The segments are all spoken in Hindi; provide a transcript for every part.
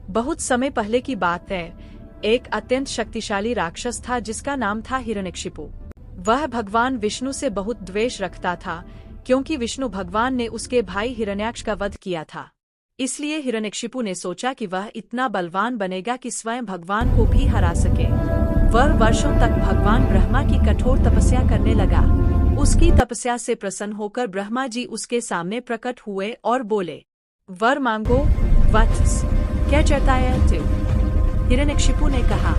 बहुत समय पहले की बात है। एक अत्यंत शक्तिशाली राक्षस था जिसका नाम था हिरण्यकशिपु। वह भगवान विष्णु से बहुत द्वेष रखता था, क्योंकि विष्णु भगवान ने उसके भाई हिरण्याक्ष का वध किया था। इसलिए हिरण्यकशिपु ने सोचा कि वह इतना बलवान बनेगा कि स्वयं भगवान को भी हरा सके। वह वर्षों तक भगवान ब्रह्मा की कठोर तपस्या करने लगा। उसकी तपस्या से प्रसन्न होकर ब्रह्मा जी उसके सामने प्रकट हुए और बोले, वर मांगो वत्स, क्या चाहता है तू? हिरण्यकशिपु ने कहा,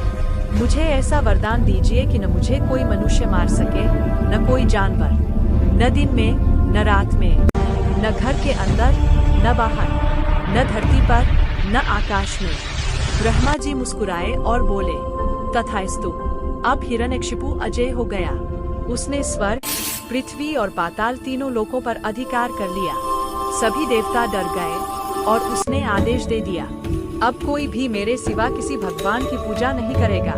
मुझे ऐसा वरदान दीजिए कि न मुझे कोई मनुष्य मार सके, न कोई जानवर, न दिन में न रात में, न घर के अंदर न बाहर, न धरती पर न आकाश में। ब्रह्मा जी मुस्कुराए और बोले, तथास्तु। अब हिरण्यकशिपु अजय हो गया। उसने स्वर्ग, पृथ्वी और पाताल तीनों लोकों पर अधिकार कर लिया। सभी देवता डर गए और उसने आदेश दे दिया, अब कोई भी मेरे सिवा किसी भगवान की पूजा नहीं करेगा।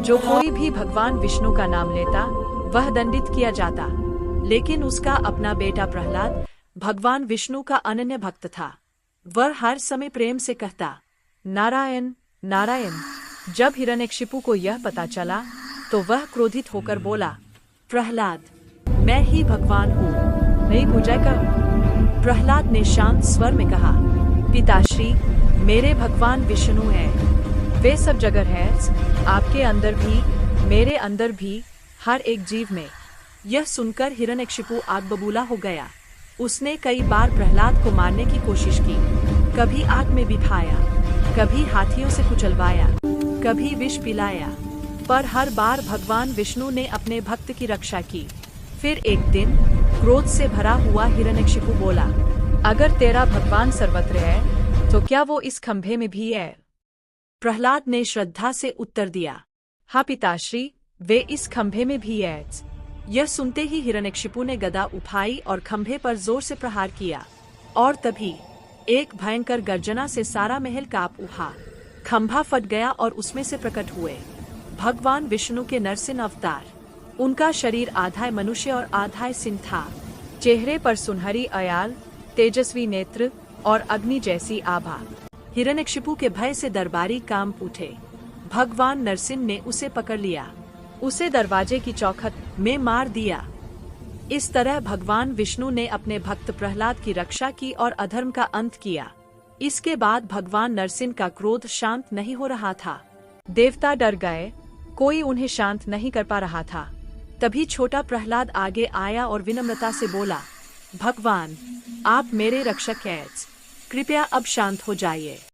जो कोई भी भगवान विष्णु का नाम लेता वह दंडित किया जाता। लेकिन उसका अपना बेटा प्रहलाद भगवान विष्णु का अनन्य भक्त था। वह हर समय प्रेम से कहता, नारायण नारायण। जब हिरण्यकशिपु को यह पता चला तो वह क्रोधित होकर बोला, प्रहलाद, मैं ही भगवान हूँ, मेरी पूजा कर। प्रहलाद ने शांत स्वर में कहा, पिताश्री, मेरे भगवान विष्णु हैं। वे सब जगह हैं, आपके अंदर भी, मेरे अंदर भी, हर एक जीव में। यह सुनकर हिरण्यकशिपु आग बबूला हो गया। उसने कई बार प्रहलाद को मारने की कोशिश की। कभी आग में बिठाया, कभी हाथियों से कुचलवाया, कभी विष पिलाया, पर हर बार भगवान विष्णु ने अपने भक्त की रक्षा की। फिर एक दिन क्रोध से भरा हुआ हिरण्यकशिपु बोला, अगर तेरा भगवान सर्वत्र है तो क्या वो इस खंभे में भी है? प्रहलाद ने श्रद्धा से उत्तर दिया, हाँ पिताश्री, वे इस खंभे में भी है। यह सुनते ही हिरण्यकशिपु ने गदा उठाई और खंभे पर जोर से प्रहार किया, और तभी एक भयंकर गर्जना से सारा महल कांप उठा। खंभा फट गया और उसमें से प्रकट हुए भगवान विष्णु के नरसिंह अवतार। उनका शरीर आधा मनुष्य और आधा सिंह था। चेहरे पर सुनहरी अयाल, तेजस्वी नेत्र और अग्नि जैसी आभा। हिरण्यकशिपु के भय से दरबारी कांप उठे। भगवान नरसिंह ने उसे पकड़ लिया, उसे दरवाजे की चौखट में मार दिया। इस तरह भगवान विष्णु ने अपने भक्त प्रहलाद की रक्षा की और अधर्म का अंत किया। इसके बाद भगवान नरसिंह का क्रोध शांत नहीं हो रहा था। देवता डर गए, कोई उन्हें शांत नहीं कर पा रहा था। तभी छोटा प्रहलाद आगे आया और विनम्रता से बोला, भगवान, आप मेरे रक्षक हैं, कृपया अब शांत हो जाइए।